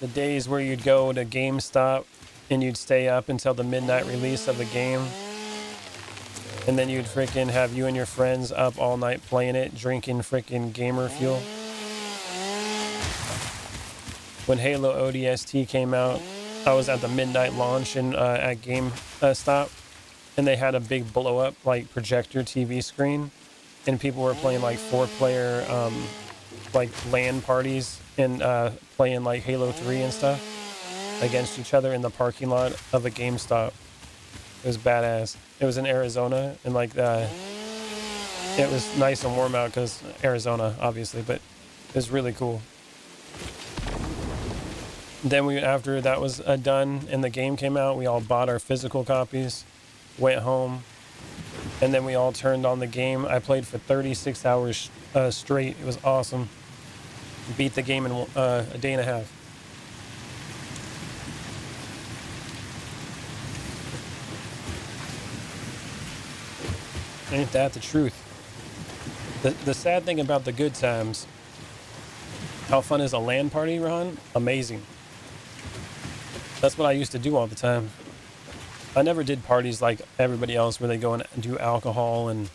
The days where you'd go to GameStop and you'd stay up until the midnight release of the game. And then you'd freaking have you and your friends up all night playing it, drinking freaking gamer fuel. When Halo ODST came out, I was at the midnight launch at GameStop, and they had a big blow-up like projector TV screen, and people were playing like 4-player like LAN parties and playing like Halo 3 and stuff against each other in the parking lot of a GameStop. It was badass. It was in Arizona, and like it was nice and warm out because Arizona, obviously, but it was really cool. Then after that was done and the game came out, we all bought our physical copies, went home, and then we all turned on the game. I played for 36 hours straight. It was awesome. Beat the game in a day and a half. Ain't that the truth? The sad thing about the good times, how fun is a LAN party, Ron? Amazing. That's what I used to do all the time. I never did parties like everybody else where they go and do alcohol and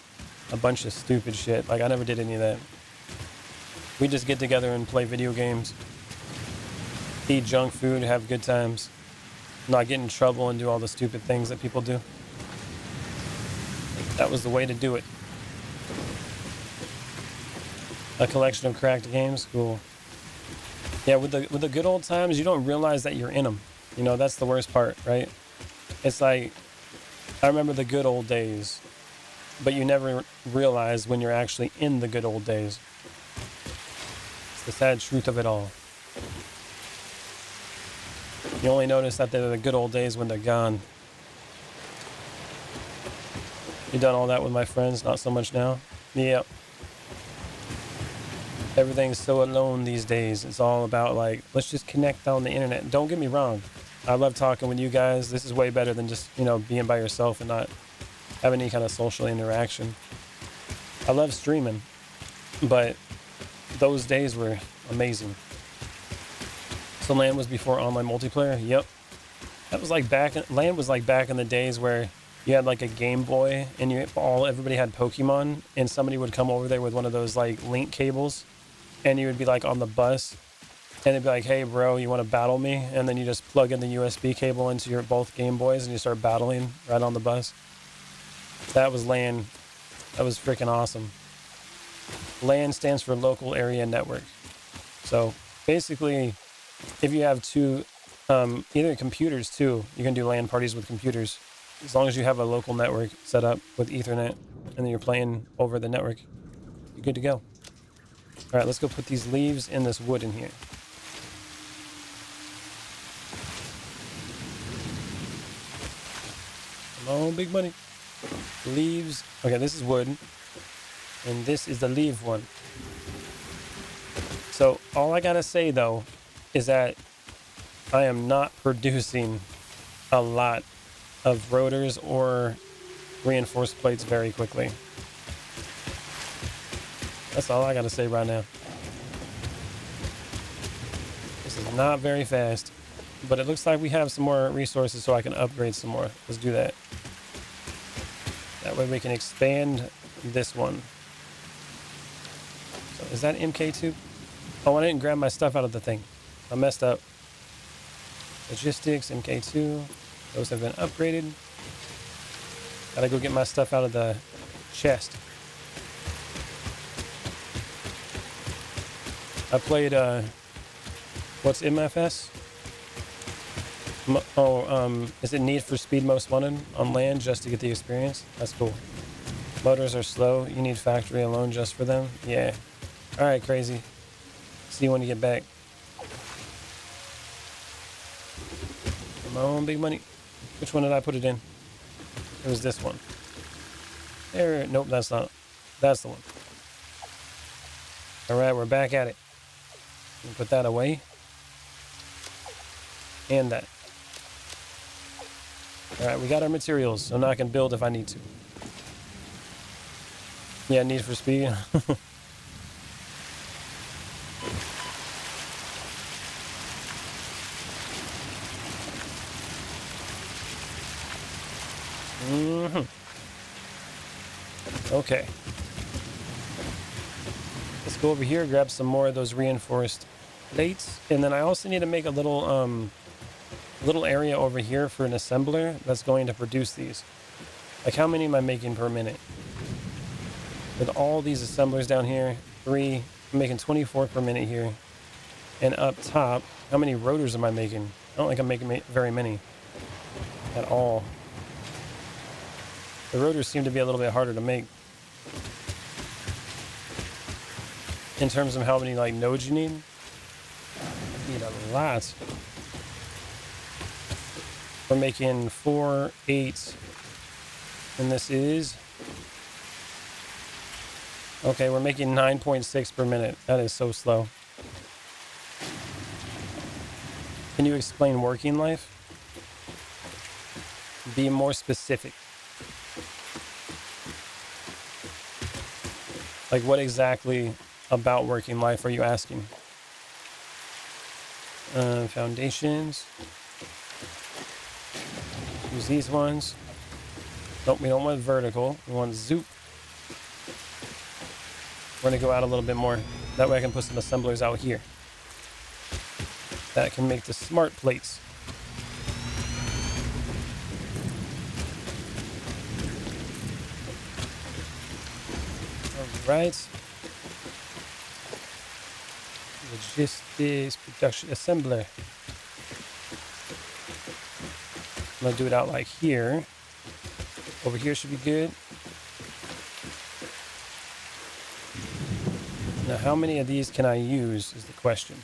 a bunch of stupid shit. Like, I never did any of that. We just get together and play video games, eat junk food, have good times, not get in trouble and do all the stupid things that people do. That was the way to do it. A collection of cracked games, cool. Yeah, with the good old times, you don't realize that you're in them. You know, that's the worst part, right? It's like, I remember the good old days, but you never realize when you're actually in the good old days. It's the sad truth of it all. You only notice that they're the good old days when they're gone. You done all that with my friends? Not so much now? Yep. Everything's so alone these days. It's all about like, let's just connect on the internet. Don't get me wrong. I love talking with you guys. This is way better than just, you know, being by yourself and not having any kind of social interaction. I love streaming, but those days were amazing. So LAN was before online multiplayer? Yep. That was like LAN was like back in the days where you had like a Game Boy and everybody had Pokemon, and somebody would come over there with one of those like link cables, and you would be like on the bus, and they'd be like, hey bro, you want to battle me? And then you just plug in the USB cable into your both Game Boys and you start battling right on the bus. That was LAN. That was freaking awesome. LAN stands for local area network. So basically, if you have two, either computers too, you can do LAN parties with computers. As long as you have a local network set up with Ethernet and then you're playing over the network, you're good to go. All right, let's go put these leaves in this wood in here. Come on, big money. Leaves. Okay, this is wood. And this is the leaf one. So all I gotta say though is that I am not producing a lot of rotors or reinforced plates very quickly. That's all I gotta say right now. This is not very fast, but it looks like we have some more resources so I can upgrade some more. Let's do that. That way we can expand this one. So is that MK2? Oh, I didn't grab my stuff out of the thing. I messed up. Logistics, MK2. Those have been upgraded. Gotta go get my stuff out of the chest. I played, what's MFS? Is it Need for Speed Most Wanted on LAN just to get the experience? That's cool. Motors are slow. You need factory alone just for them? Yeah. All right, crazy. See you when you get back. Come on, big money. Which one did I put it in? It was this one. There. Nope, that's not. That's the one. All right, we're back at it. Put that away. And that. All right, we got our materials, so now I can build if I need to. Yeah, Need for Speed. Okay. Let's go over here, grab some more of those reinforced plates. And then I also need to make a little area over here for an assembler that's going to produce these. Like, how many am I making per minute? With all these assemblers down here, 3, I'm making 24 per minute here. And up top, how many rotors am I making? I don't think I'm making very many at all. The rotors seem to be a little bit harder to make. In terms of how many like nodes you need. You need a lot. We're making 4, 8, and this is okay. We're making 9.6 per minute. That is so slow. Can you explain working life? Be more specific. Like, what exactly about working life are you asking? Foundations. Use these ones. Nope, we don't want vertical. We want zoop. We're going to go out a little bit more. That way I can put some assemblers out here. That can make the smart plates. All right. Logistics, production, assembler. I'm going to do it out like here. Over here should be good. Now, how many of these can I use is the question.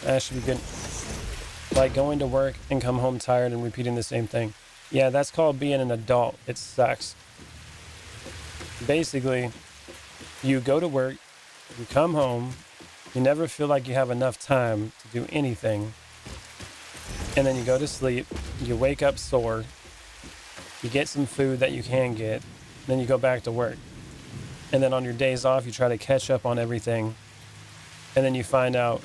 That should be good. Like going to work and come home tired and repeating the same thing. Yeah, that's called being an adult. It sucks. Basically, you go to work, you come home, you never feel like you have enough time to do anything. And then you go to sleep, you wake up sore, you get some food that you can get, then you go back to work. And then on your days off, you try to catch up on everything. And then you find out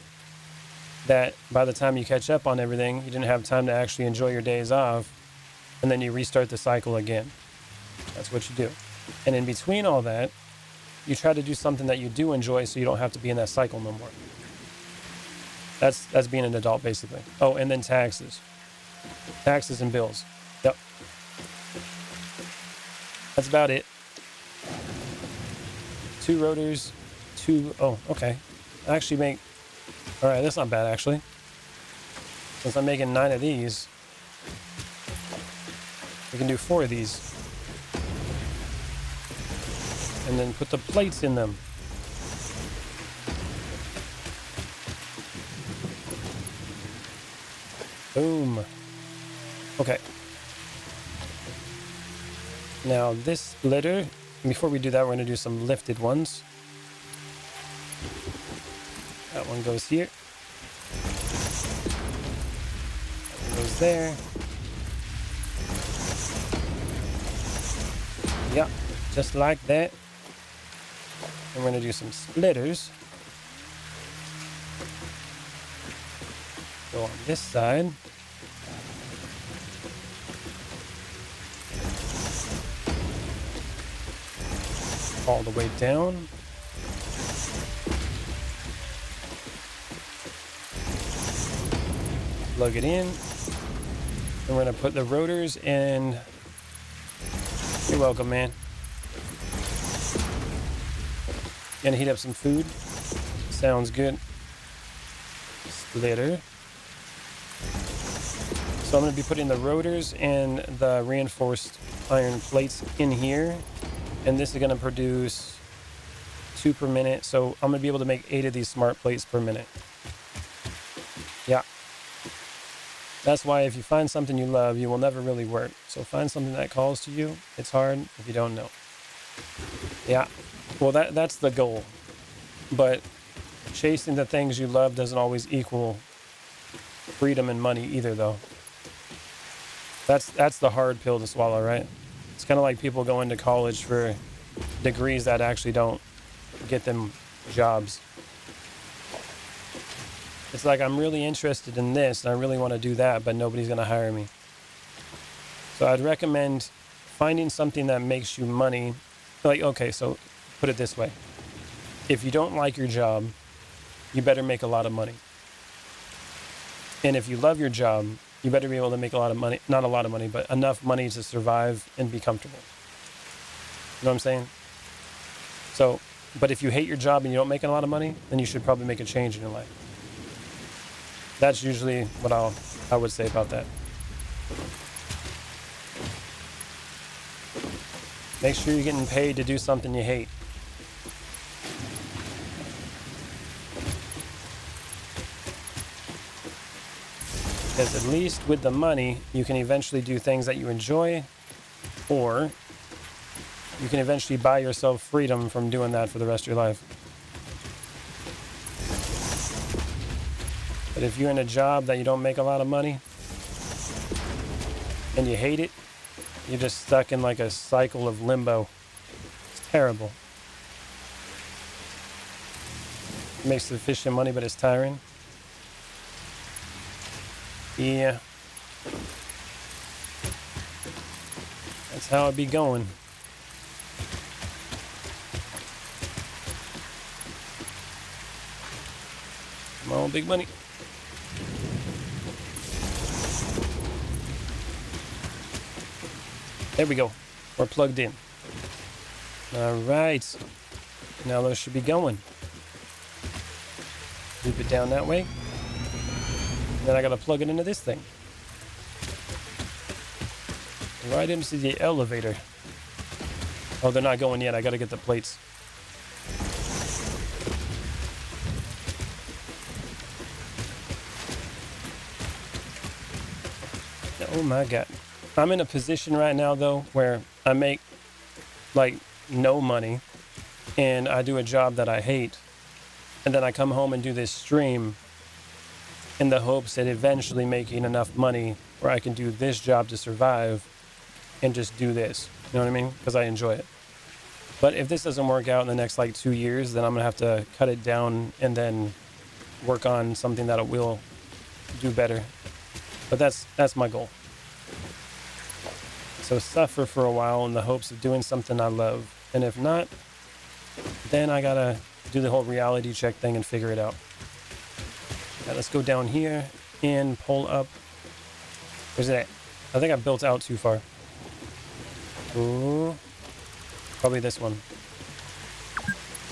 that by the time you catch up on everything, you didn't have time to actually enjoy your days off. And then you restart the cycle again. That's what you do. And in between all that, you try to do something that you do enjoy so you don't have to be in that cycle no more. That's being an adult, basically. Oh, and then taxes. Taxes and bills. Yep. That's about it. 2 rotors, 2... Oh, okay. I actually make... All right, that's not bad, actually. Since I'm making 9 of these, we can do 4 of these. And then put the plates in them. Boom. Okay. Now this splitter, before we do that, we're going to do some lifted ones. That one goes here. That one goes there. Yeah, just like that. And we're going to do some splitters. Go on this side. All the way down. Plug it in. And we're going to put the rotors in. You're welcome, man. Gonna heat up some food. Sounds good. Splitter. So I'm going to be putting the rotors and the reinforced iron plates in here. And this is going to produce 2 per minute. So I'm going to be able to make 8 of these smart plates per minute. Yeah. That's why if you find something you love, you will never really work. So find something that calls to you. It's hard if you don't know. Yeah. Well, that's the goal. But chasing the things you love doesn't always equal freedom and money either, though. That's the hard pill to swallow, right? It's kind of like people going to college for degrees that actually don't get them jobs. It's like I'm really interested in this and I really want to do that, but nobody's going to hire me. So I'd recommend finding something that makes you money. Like, okay, so put it this way. If you don't like your job, you better make a lot of money. And if you love your job, you better be able to make a lot of money, not a lot of money, but enough money to survive and be comfortable. You know what I'm saying? So, but if you hate your job and you don't make a lot of money, then you should probably make a change in your life. That's usually what I would say about that. Make sure you're getting paid to do something you hate. Because at least with the money, you can eventually do things that you enjoy, or you can eventually buy yourself freedom from doing that for the rest of your life. But if you're in a job that you don't make a lot of money and you hate it, you're just stuck in like a cycle of limbo. It's terrible. It makes sufficient money, but it's tiring. Yeah. That's how it be going. Come on, big money. There we go. We're plugged in. All right. Now those should be going. Loop it down that way. Then I gotta plug it into this thing. Right into the elevator. Oh, they're not going yet. I gotta get the plates. Oh my God. I'm in a position right now though where I make like no money and I do a job that I hate. And then I come home and do this stream in the hopes that eventually making enough money where I can do this job to survive and just do this. You know what I mean? Because I enjoy it. But if this doesn't work out in the next like 2 years, then I'm going to have to cut it down and then work on something that will do better. But that's my goal. So suffer for a while in the hopes of doing something I love. And if not, then I got to do the whole reality check thing and figure it out. Right, let's go down here and pull up. Where's it at? I think I built out too far. Ooh. Probably this one.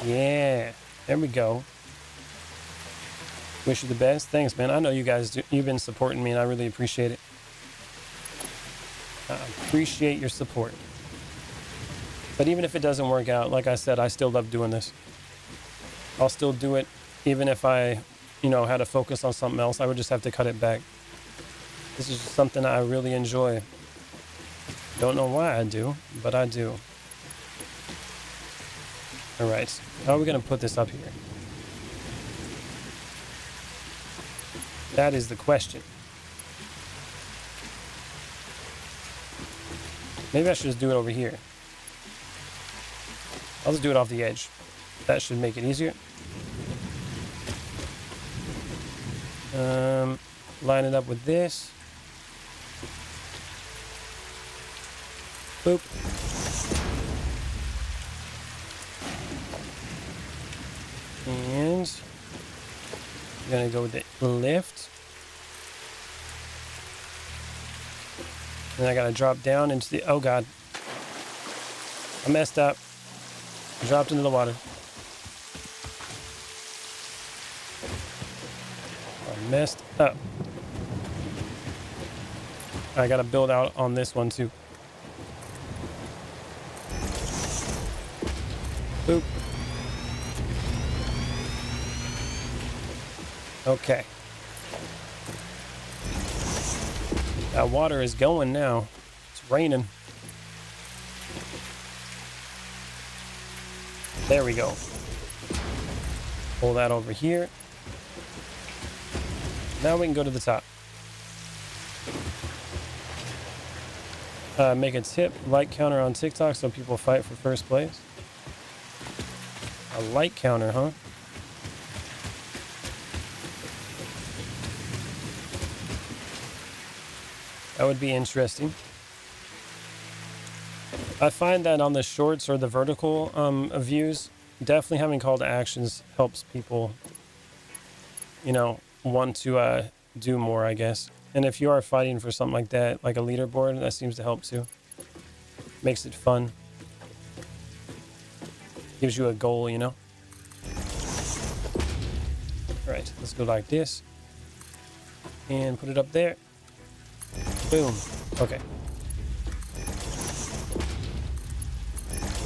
Yeah. There we go. Wish you the best. Thanks, man. I know you guys do. You've been supporting me, and I really appreciate it. I appreciate your support. But even if it doesn't work out, like I said, I still love doing this. I'll still do it, even if I, had to focus on something else. I would just have to cut it back. This is just something I really enjoy. Don't know why I do, but I do. All right. How are we going to put this up here? That is the question. Maybe I should just do it over here. I'll just do it off the edge. That should make it easier. Line it up with this. Boop. And I'm gonna go with the lift. And I gotta drop down into the, oh God. I messed up. Dropped into the water. I messed up. I gotta build out on this one too. Boop. Okay. That water is going now. It's raining. There we go. Pull that over here. Now we can go to the top. Make a tip, like counter on TikTok so people fight for first place. A like counter, huh? That would be interesting. I find that on the shorts or the vertical views, definitely having call to actions helps people, you know, want to do more, I guess. And if you are fighting for something like that, like a leaderboard, that seems to help too. Makes it fun. Gives you a goal, you know? All right, let's go like this. And put it up there. Boom. Okay.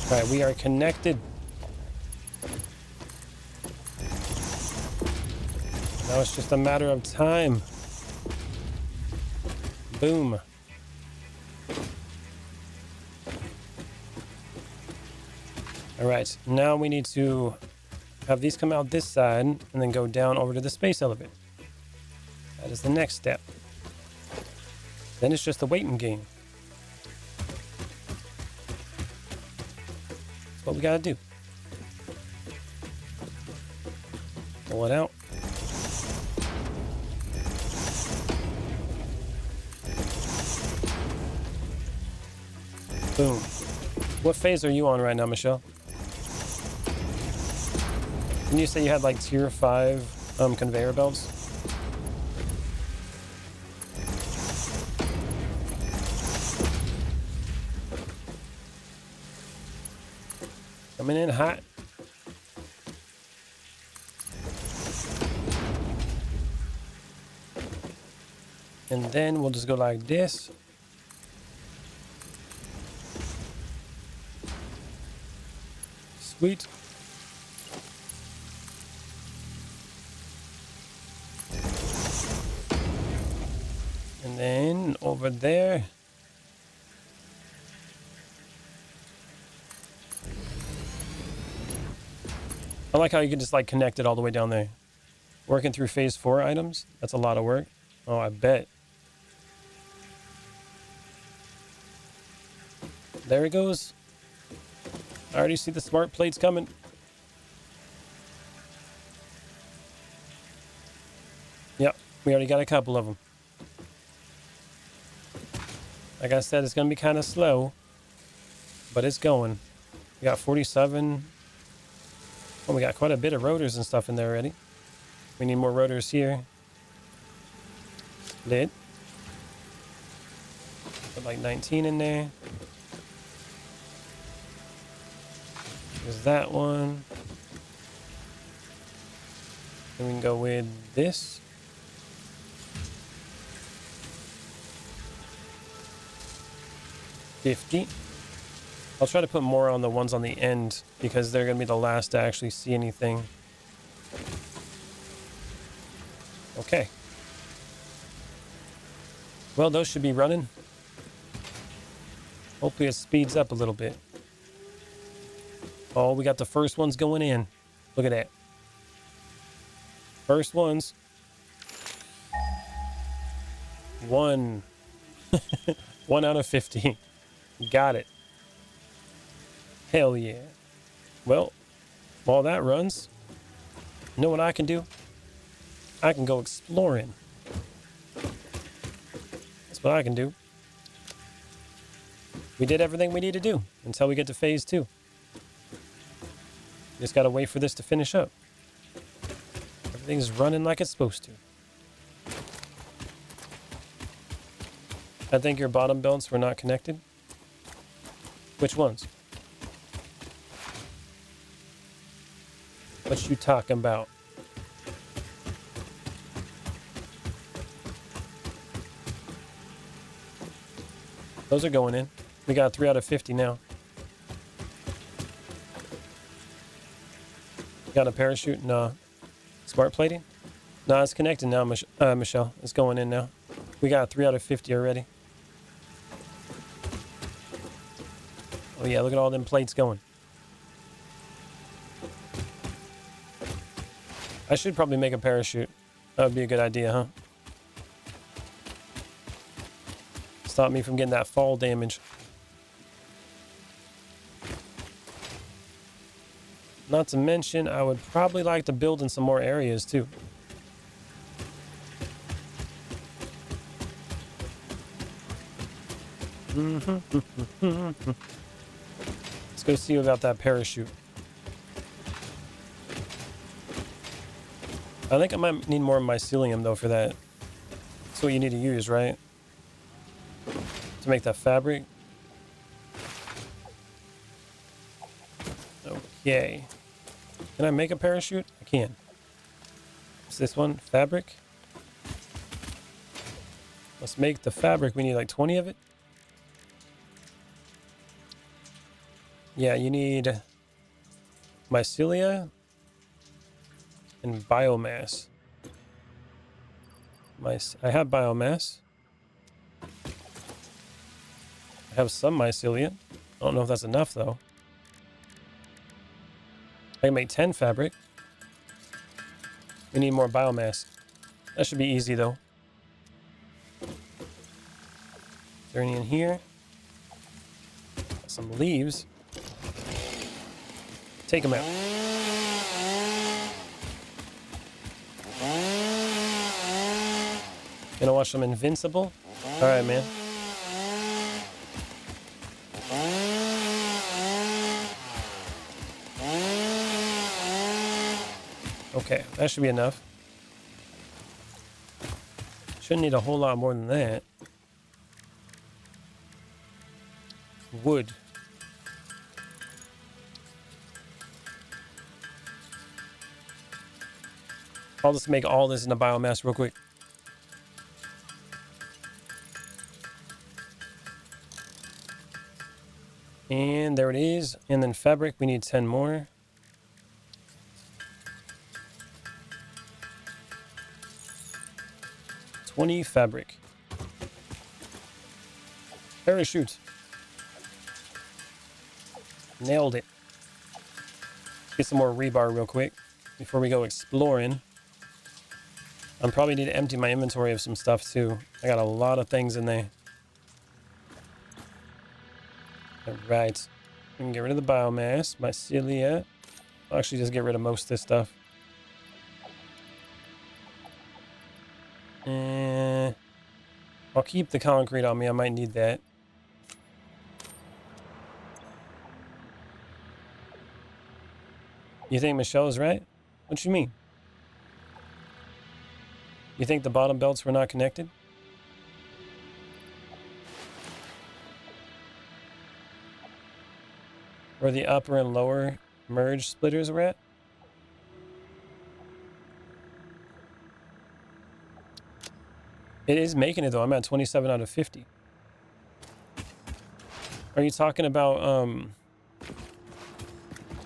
All right, we are connected. Now it's just a matter of time. Boom. All right, now we need to have these come out this side and then go down over to the space elevator. That is the next step. Then it's just a waiting game. That's what we gotta do. Pull it out. Boom. What phase are you on right now, Michelle? Didn't you say you had like tier 5 conveyor belts? Coming in hot. And then we'll just go like this. Sweet. And then over there. I like how you can just like connect it all the way down there. Working through phase 4 items. That's a lot of work. Oh, I bet. There it goes. I already see the smart plates coming. Yep, we already got a couple of them. Like I said, it's going to be kind of slow, but it's going. We got 47. Oh, we got quite a bit of rotors and stuff in there already. We need more rotors here. Lit. Put like 19 in there. There's that one. Then we can go with this. $50. I'll try to put more on the ones on the end because they're going to be the last to actually see anything. Okay. Well, those should be running. Hopefully it speeds up a little bit. Oh, we got the first ones going in. Look at that. First ones. One. 1 out of 50. Got it. Hell yeah. Well, while that runs, you know what I can do? I can go exploring. That's what I can do. We did everything we need to do until we get to phase 2. Just gotta wait for this to finish up. Everything's running like it's supposed to. I think your bottom belts were not connected. Which ones? What you talking about? Those are going in. We got 3 out of 50 now. Got a parachute? Nah. Smart plating? Nah, it's connected now, Michelle. It's going in now. We got 3 out of 50 already. Oh yeah, look at all them plates going. I should probably make a parachute. That would be a good idea, huh? Stop me from getting that fall damage. Not to mention, I would probably like to build in some more areas too. Let's go see about that parachute. I think I might need more mycelium though for that. That's what you need to use, right? To make that fabric. Okay. Can I make a parachute? I can. What's this one? Fabric? Let's make the fabric. We need like 20 of it. Yeah, you need mycelia and biomass. I have biomass. I have some mycelia. I don't know if that's enough though. I can make 10 fabric. We need more biomass. That should be easy though. Is there any in here? Got some leaves. Take them out. Gonna watch them Invincible? Alright, man. Okay, that should be enough. Shouldn't need a whole lot more than that. Wood. I'll just make all this into biomass real quick. And there it is. And then fabric, we need 10 more. Fabric. Parachute. Nailed it. Get some more rebar real quick before we go exploring. I'm probably need to empty my inventory of some stuff too. I got a lot of things in there. Alright. We can get rid of the biomass. Mycelia. I'll actually just get rid of most of this stuff. I'll keep the concrete on me. I might need that. You think Michelle's right? What you mean? You think the bottom belts were not connected? Where the upper and lower merge splitters were at? It is making it though. I'm at 27 out of 50. Are you talking about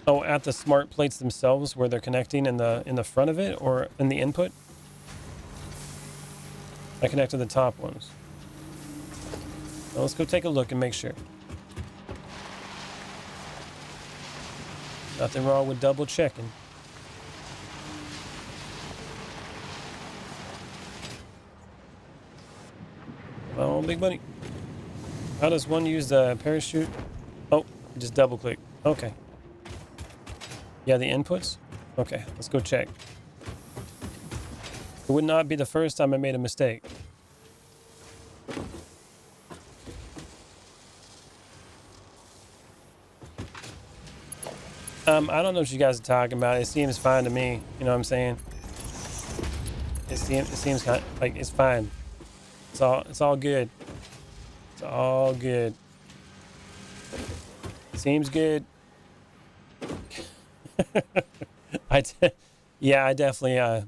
oh, at the smart plates themselves where they're connecting in the front of it or in the input? I connected the top ones. Well, let's go take a look and make sure. Nothing wrong with double checking. Oh, big buddy. How does one use the parachute? Oh, just double click. Okay. Yeah, the inputs? Okay, let's go check. It would not be the first time I made a mistake. I don't know what you guys are talking about. It seems fine to me. You know what I'm saying? It seems kind of, like it's fine. It's all good. It's all good. Seems good. Yeah, I definitely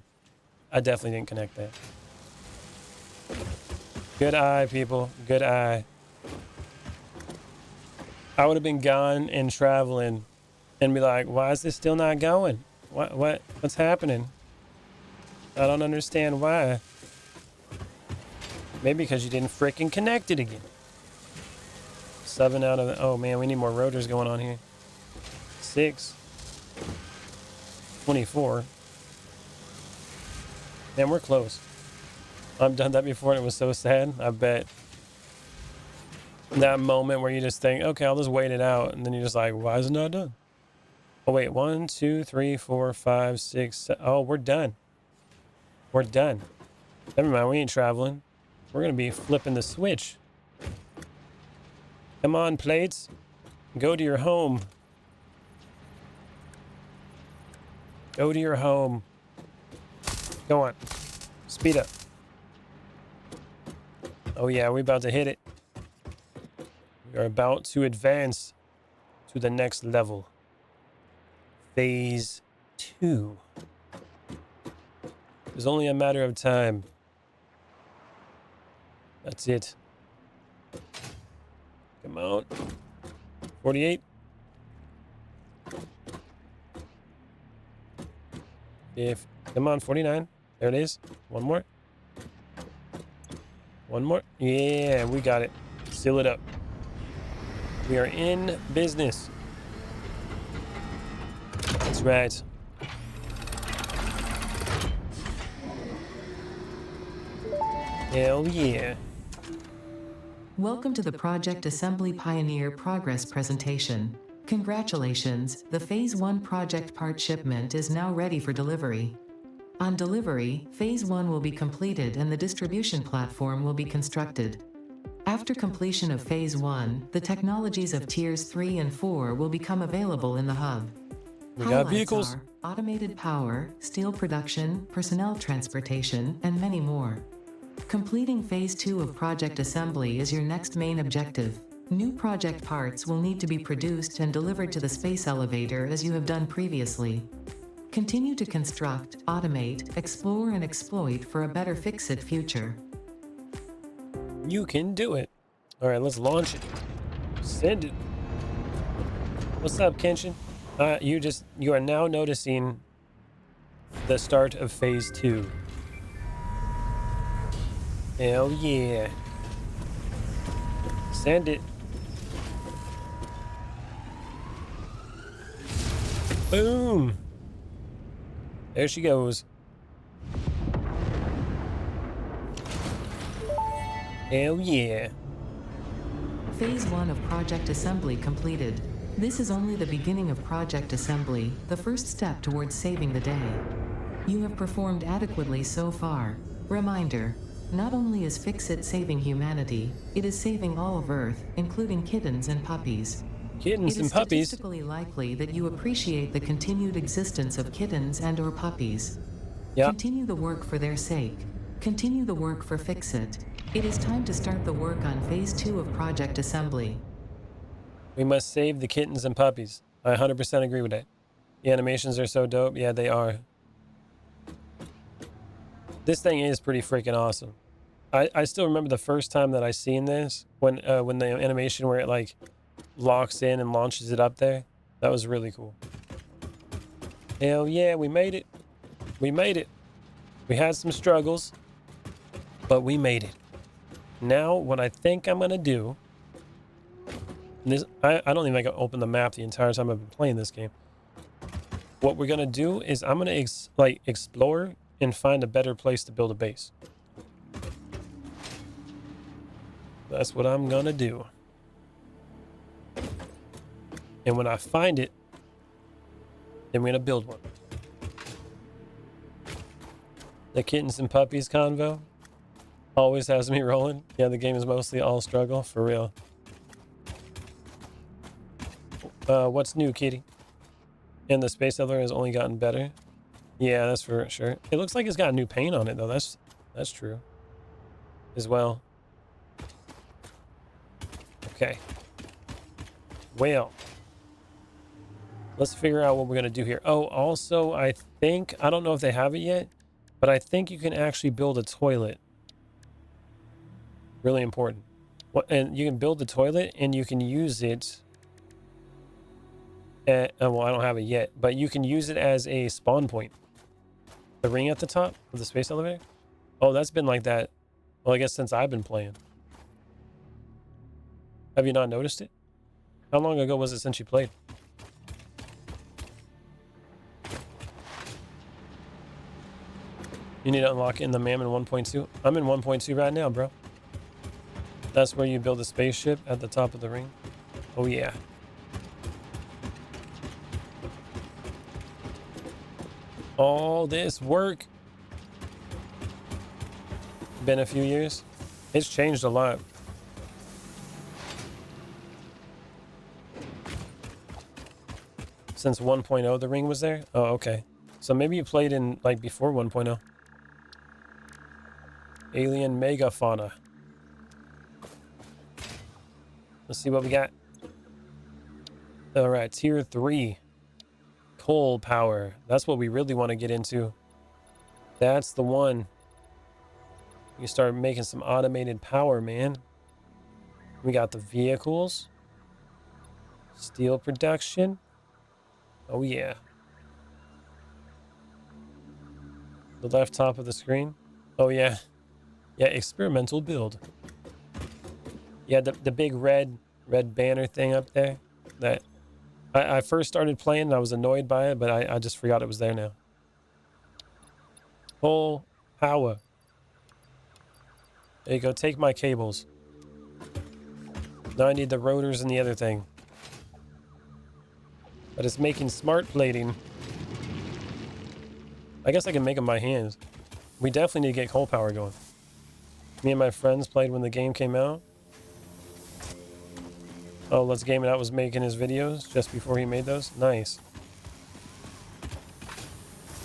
didn't connect that. Good eye, people. Good eye. I would have been gone and traveling and be like, why is this still not going? What's happening? I don't understand why. Maybe because you didn't frickin' connect it again. 7 out of the, oh man, we need more rotors going on here. 6. 24. Man, we're close. I've done that before and it was so sad. I bet. That moment where you just think, okay, I'll just wait it out. And then you're just like, why is it not done? Oh, wait. 1, 2, 3, 4, 5, 6, 7. Oh, we're done. We're done. Never mind. We ain't traveling. We're going to be flipping the switch. Come on, plates. Go to your home. Go to your home. Go on. Speed up. Oh yeah, we're about to hit it. We are about to advance to the next level. Phase 2. It's only a matter of time. That's it. Come on. 48. Come on, 49. There it is. One more. One more. Yeah, we got it. Seal it up. We are in business. That's right. Hell yeah. Welcome to the Project Assembly Pioneer Progress presentation. Congratulations, the Phase 1 project part shipment is now ready for delivery. On delivery, Phase 1 will be completed and the distribution platform will be constructed. After completion of Phase 1, the technologies of Tiers 3 and 4 will become available in the hub. We got vehicles. Are automated power, steel production, personnel transportation, and many more. Completing Phase 2 of Project Assembly is your next main objective. New project parts will need to be produced and delivered to the space elevator as you have done previously. Continue to construct, automate, explore, and exploit for a better fix-it future. You can do it. All right, let's launch it. Send it. What's up, Kenshin? You are now noticing the start of Phase 2. Hell yeah. Send it. Boom. There she goes. Hell yeah. Phase 1 of Project Assembly completed. This is only the beginning of Project Assembly, the first step towards saving the day. You have performed adequately so far. Reminder. Not only is Fix-It saving humanity, it is saving all of Earth, including kittens and puppies. Kittens and puppies? It is statistically likely that you appreciate the continued existence of kittens and/or puppies. Yep. Continue the work for their sake. Continue the work for Fix-It. It is time to start the work on Phase 2 of Project Assembly. We must save the kittens and puppies. I 100% agree with that. The animations are so dope. Yeah, they are. This thing is pretty freaking awesome. I still remember the first time that I seen this, when the animation where it like locks in and launches it up there. That was really cool. Hell yeah, we made it. We made it. We had some struggles, but we made it. Now, what I think I'm gonna do, this I don't even think I opened the map the entire time I've been playing this game. What we're gonna do is I'm gonna explore and find a better place to build a base. That's what I'm gonna do. And when I find it, then we're gonna build one. The kittens and puppies convo always has me rolling. Yeah, the game is mostly all struggle, for real. What's new, kitty? And the space elevator has only gotten better. Yeah, that's for sure. It looks like it's got new paint on it, though. That's true as well. Okay. Well, let's figure out what we're going to do here. Oh, also, I don't know if they have it yet, but I think you can actually build a toilet. Really important. And you can build the toilet and you can use it well, I don't have it yet, but you can use it as a spawn point. The ring at the top of the space elevator? Oh, that's been like that, well, I guess since I've been playing. Have you not noticed it? How long ago was it since you played? You need to unlock it in the MAM in 1.2. I'm in 1.2 right now, bro. That's where you build a spaceship at the top of the ring. Oh, yeah. All this work. Been a few years. It's changed a lot. Since 1.0 the ring was there? Oh, okay. So maybe you played in, like, before 1.0. Alien megafauna. Let's see what we got. Alright, tier 3. Coal power. That's what we really want to get into. That's the one. You start making some automated power, man. We got the vehicles. Steel production. Oh, yeah. The left top of the screen. Oh, yeah. Yeah, experimental build. Yeah, the big red banner thing up there. That I first started playing and I was annoyed by it, but I just forgot it was there now. Full power. There you go. Take my cables. Now I need the rotors and the other thing. But it's making smart plating. I guess I can make them by hand. We definitely need to get coal power going. Me and my friends played when the game came out. Oh, Let's Game It Out was making his videos just before he made those. Nice.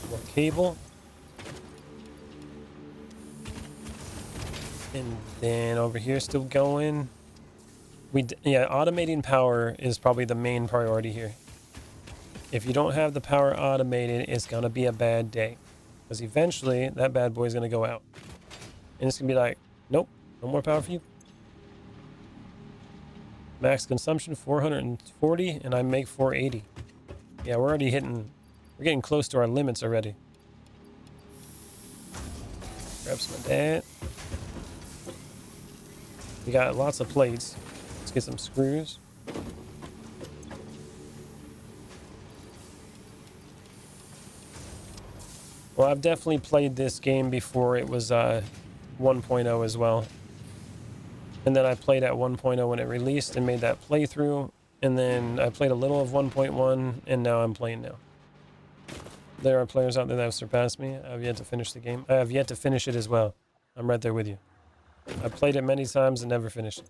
More cable. And then over here, still going. Yeah, automating power is probably the main priority here. If you don't have the power automated, it's gonna be a bad day. Because eventually, that bad boy is gonna go out. And it's gonna be like, nope, no more power for you. Max consumption 440, and I make 480. Yeah, we're getting close to our limits already. Grab some of that. We got lots of plates. Let's get some screws. Well, I've definitely played this game before it was 1.0 as well. And then I played at 1.0 when it released and made that playthrough. And then I played a little of 1.1, and now I'm playing now. There are players out there that have surpassed me. I have yet to finish the game. I have yet to finish it as well. I'm right there with you. I played it many times and never finished it.